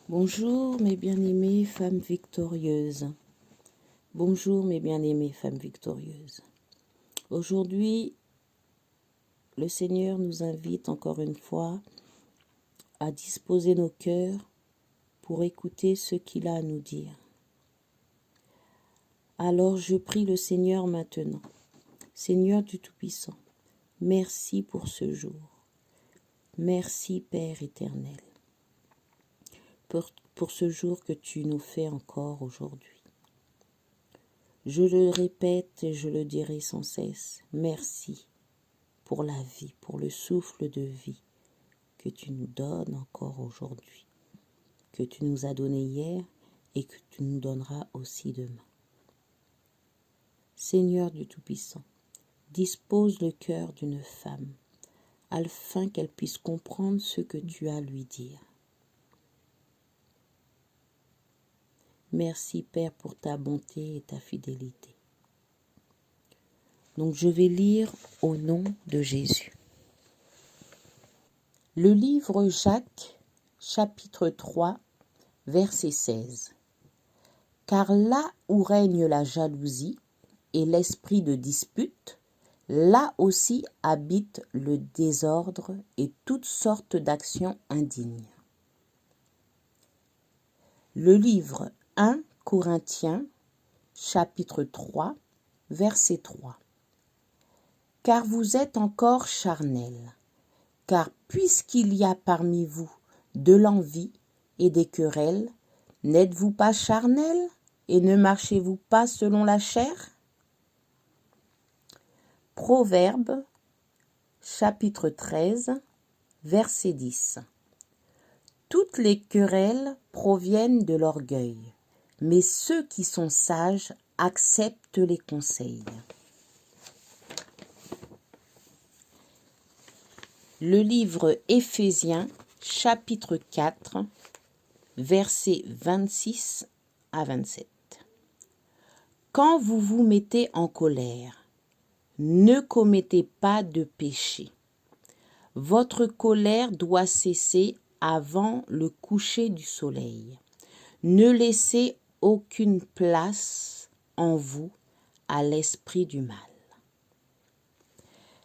Bonjour mes bien-aimées femmes victorieuses. Bonjour mes bien-aimées femmes victorieuses. Aujourd'hui, le Seigneur nous invite encore une fois à disposer nos cœurs pour écouter ce qu'il a à nous dire. Alors je prie le Seigneur maintenant. Seigneur du Tout-Puissant, merci pour ce jour. Merci Père éternel. Pour ce jour que tu nous fais encore aujourd'hui. Je le répète et je le dirai sans cesse, merci pour la vie, pour le souffle de vie que tu nous donnes encore aujourd'hui, que tu nous as donné hier et que tu nous donneras aussi demain. Seigneur du Tout-Puissant, dispose le cœur d'une femme afin qu'elle puisse comprendre ce que tu as à lui dire. Merci Père pour ta bonté et ta fidélité. Donc je vais lire au nom de Jésus. Le livre Jacques, chapitre 3, verset 16. Car là où règne la jalousie et l'esprit de dispute, là aussi habite le désordre et toutes sortes d'actions indignes. Le livre 1 Corinthiens, chapitre 3, verset 3. Car vous êtes encore charnels, car puisqu'il y a parmi vous de l'envie et des querelles, n'êtes-vous pas charnels et ne marchez-vous pas selon la chair? Proverbe, chapitre 13, verset 10. Toutes les querelles proviennent de l'orgueil, mais ceux qui sont sages acceptent les conseils. Le livre Éphésiens, chapitre 4, versets 26 à 27. Quand vous vous mettez en colère, ne commettez pas de péché. Votre colère doit cesser avant le coucher du soleil. Ne laissez aucune place en vous à l'esprit du mal.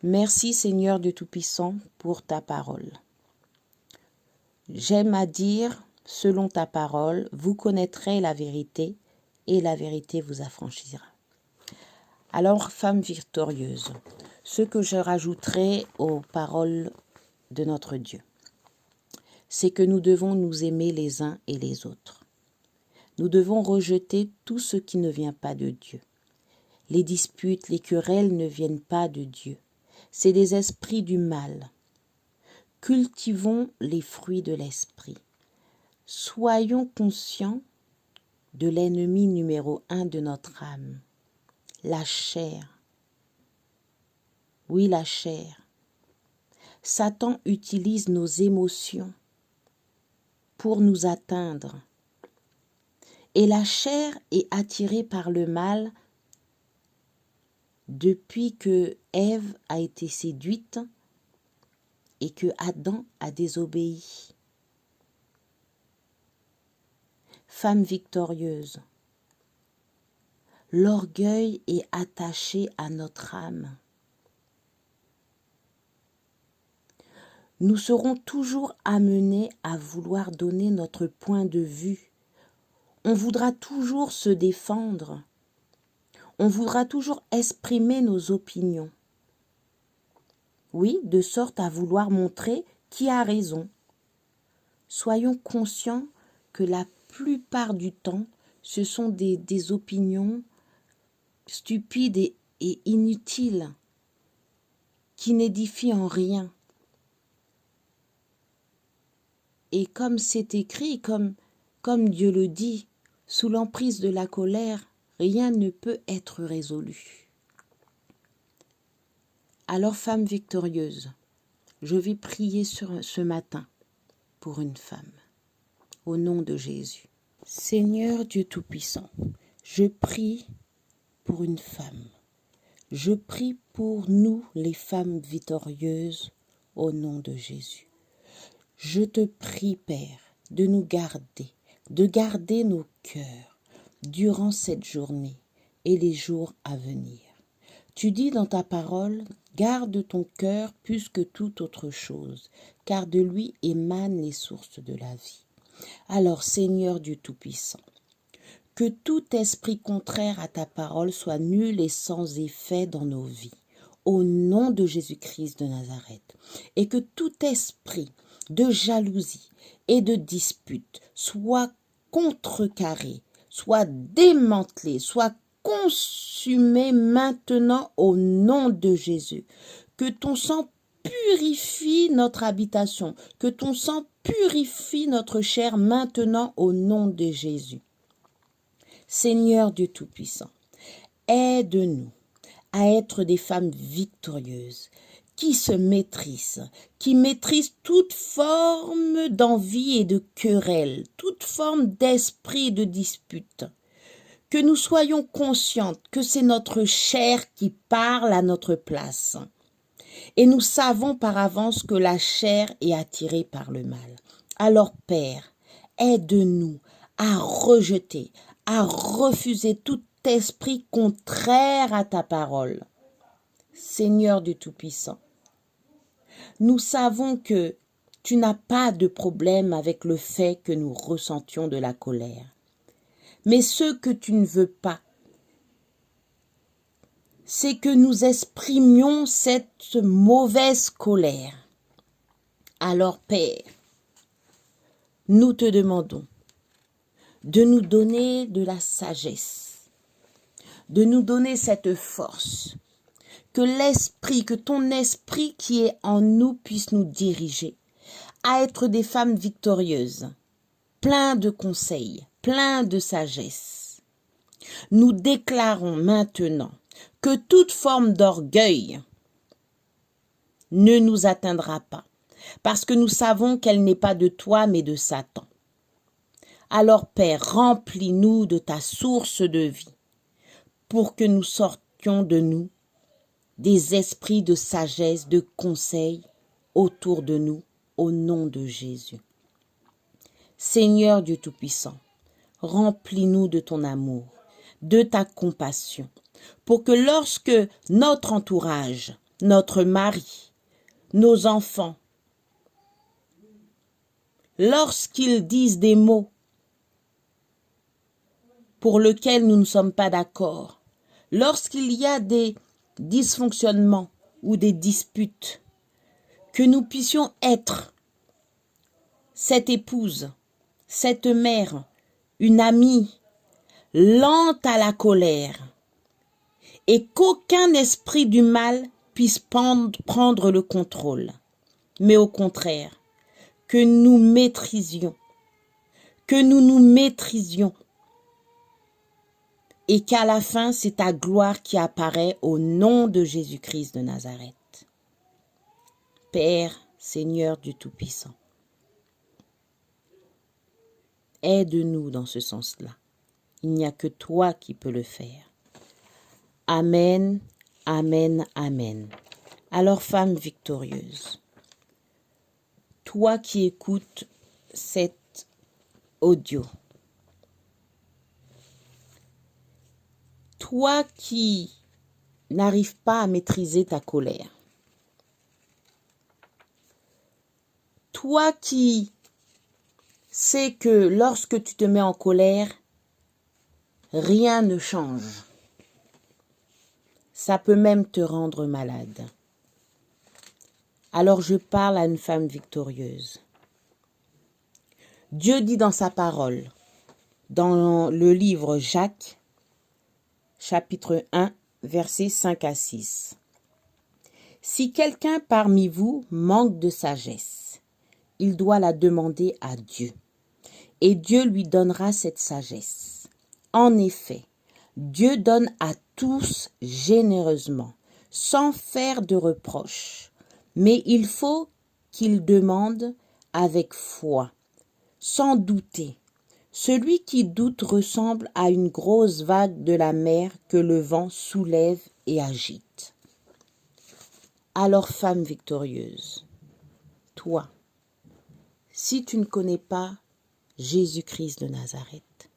Merci Seigneur du Tout-Puissant pour ta parole. J'aime à dire, selon ta parole, vous connaîtrez la vérité et la vérité vous affranchira. Alors, femme victorieuse, ce que je rajouterai aux paroles de notre Dieu, c'est que nous devons nous aimer les uns et les autres. Nous devons rejeter tout ce qui ne vient pas de Dieu. Les disputes, les querelles ne viennent pas de Dieu. C'est des esprits du mal. Cultivons les fruits de l'esprit. Soyons conscients de l'ennemi numéro 1 de notre âme, la chair. Oui, la chair. Satan utilise nos émotions pour nous atteindre. Et la chair est attirée par le mal depuis que Ève a été séduite et que Adam a désobéi. Femme victorieuse, l'orgueil est attaché à notre âme. Nous serons toujours amenés à vouloir donner notre point de vue. On voudra toujours se défendre. On voudra toujours exprimer nos opinions. Oui, de sorte à vouloir montrer qui a raison. Soyons conscients que la plupart du temps, ce sont des opinions stupides et inutiles, qui n'édifient en rien. Et comme c'est écrit, comme Dieu le dit, sous l'emprise de la colère, rien ne peut être résolu. Alors, femme victorieuse, je vais prier ce matin pour une femme, au nom de Jésus. Seigneur Dieu Tout-Puissant, je prie pour une femme. Je prie pour nous, les femmes victorieuses, au nom de Jésus. Je te prie, Père, de nous garder, de garder nos cœurs durant cette journée et les jours à venir. Tu dis dans ta parole, garde ton cœur plus que toute autre chose, car de lui émanent les sources de la vie. Alors, Seigneur Dieu Tout-Puissant, que tout esprit contraire à ta parole soit nul et sans effet dans nos vies, au nom de Jésus-Christ de Nazareth, et que tout esprit de jalousie et de dispute soit contrecarré, soit démantelé, soit consumé maintenant au nom de Jésus. Que ton sang purifie notre habitation, que ton sang purifie notre chair maintenant au nom de Jésus. Seigneur Dieu Tout-Puissant, aide-nous à être des femmes victorieuses, qui se maîtrisent, qui maîtrisent toute forme d'envie et de querelle, toute forme d'esprit et de dispute. Que nous soyons conscientes que c'est notre chair qui parle à notre place. Et nous savons par avance que la chair est attirée par le mal. Alors, Père, aide-nous à rejeter, à refuser tout esprit contraire à ta parole. Seigneur du Tout-Puissant, nous savons que tu n'as pas de problème avec le fait que nous ressentions de la colère. Mais ce que tu ne veux pas, c'est que nous exprimions cette mauvaise colère. Alors, Père, nous te demandons de nous donner de la sagesse, de nous donner cette force, que ton esprit qui est en nous puisse nous diriger à être des femmes victorieuses, plein de conseils, plein de sagesse. Nous déclarons maintenant que toute forme d'orgueil ne nous atteindra pas, parce que nous savons qu'elle n'est pas de toi, mais de Satan. Alors, Père, remplis-nous de ta source de vie, pour que nous sortions de nous des esprits de sagesse, de conseil autour de nous, au nom de Jésus. Seigneur Dieu Tout-Puissant, remplis-nous de ton amour, de ta compassion, pour que lorsque notre entourage, notre mari, nos enfants, lorsqu'ils disent des mots pour lesquels nous ne sommes pas d'accord, lorsqu'il y a des dysfonctionnements ou des disputes, que nous puissions être cette épouse, cette mère, une amie, lente à la colère, et qu'aucun esprit du mal puisse prendre le contrôle, mais au contraire, que nous maîtrisions, que nous nous maîtrisions, et qu'à la fin, c'est ta gloire qui apparaît au nom de Jésus-Christ de Nazareth. Père, Seigneur du Tout-Puissant, aide-nous dans ce sens-là. Il n'y a que toi qui peux le faire. Amen, amen, amen. Alors, femme victorieuse, toi qui écoutes cet audio, toi qui n'arrives pas à maîtriser ta colère, toi qui sais que lorsque tu te mets en colère, rien ne change. Ça peut même te rendre malade. Alors je parle à une femme victorieuse. Dieu dit dans sa parole, dans le livre Jacques, chapitre 1, versets 5 à 6. Si quelqu'un parmi vous manque de sagesse, il doit la demander à Dieu, et Dieu lui donnera cette sagesse. En effet, Dieu donne à tous généreusement, sans faire de reproches, mais il faut qu'il demande avec foi, sans douter. Celui qui doute ressemble à une grosse vague de la mer que le vent soulève et agite. Alors, femme victorieuse, toi, si tu ne connais pas Jésus-Christ de Nazareth.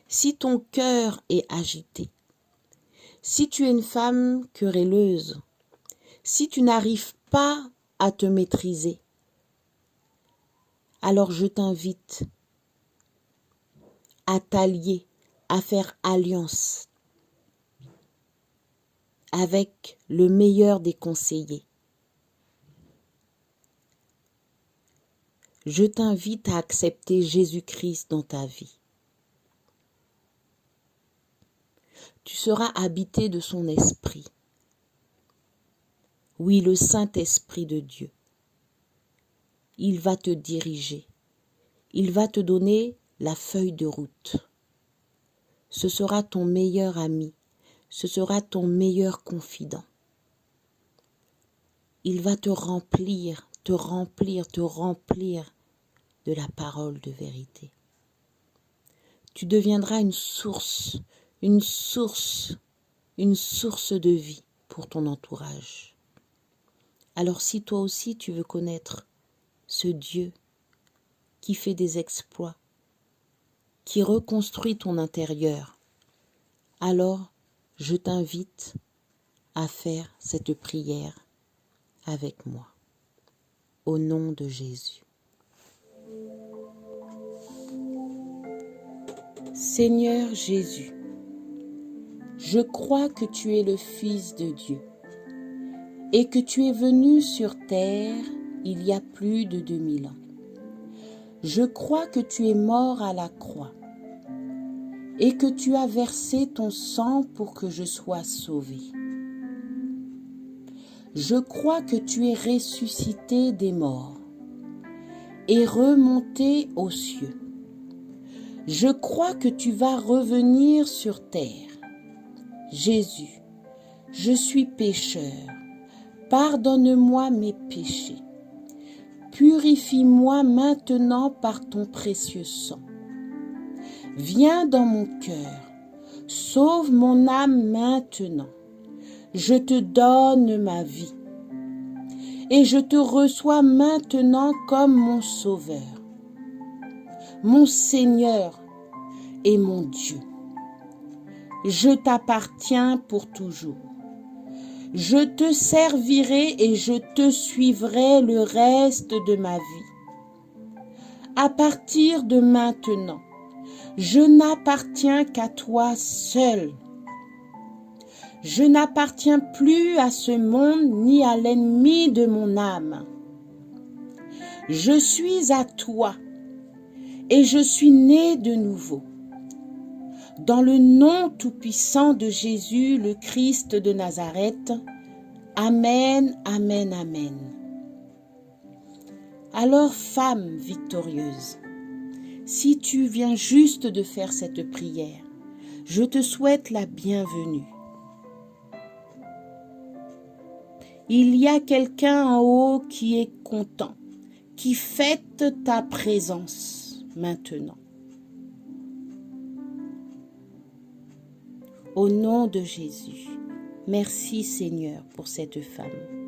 Si ton cœur est agité, si tu es une femme querelleuse, si tu n'arrives pas à te maîtriser, alors je t'invite à t'allier, à faire alliance avec le meilleur des conseillers. Je t'invite à accepter Jésus-Christ dans ta vie. Tu seras habité de son esprit. Oui, le Saint-Esprit de Dieu. Il va te diriger. Il va te donner la feuille de route. Ce sera ton meilleur ami. Ce sera ton meilleur confident. Il va te remplir de la parole de vérité. Tu deviendras une source de vie pour ton entourage. Alors si toi aussi tu veux connaître ce Dieu qui fait des exploits, qui reconstruit ton intérieur, alors je t'invite à faire cette prière avec moi. Au nom de Jésus. Seigneur Jésus, je crois que tu es le Fils de Dieu et que tu es venu sur terre il y a plus de 2000 ans. Je crois que tu es mort à la croix et que tu as versé ton sang pour que je sois sauvé. Je crois que tu es ressuscité des morts et remonté aux cieux. Je crois que tu vas revenir sur terre. Jésus, je suis pécheur. Pardonne-moi mes péchés. Purifie-moi maintenant par ton précieux sang. Viens dans mon cœur. Sauve mon âme maintenant. Je te donne ma vie. Et je te reçois maintenant comme mon Sauveur, mon Seigneur et mon Dieu. Je t'appartiens pour toujours. Je te servirai et je te suivrai le reste de ma vie. À partir de maintenant, je n'appartiens qu'à toi seul. Je n'appartiens plus à ce monde ni à l'ennemi de mon âme. Je suis à toi et je suis né de nouveau. Dans le nom tout-puissant de Jésus, le Christ de Nazareth. Amen, amen, amen. Alors, femme victorieuse, si tu viens juste de faire cette prière, je te souhaite la bienvenue. Il y a quelqu'un en haut qui est content, qui fête ta présence maintenant. Au nom de Jésus, merci Seigneur pour cette femme.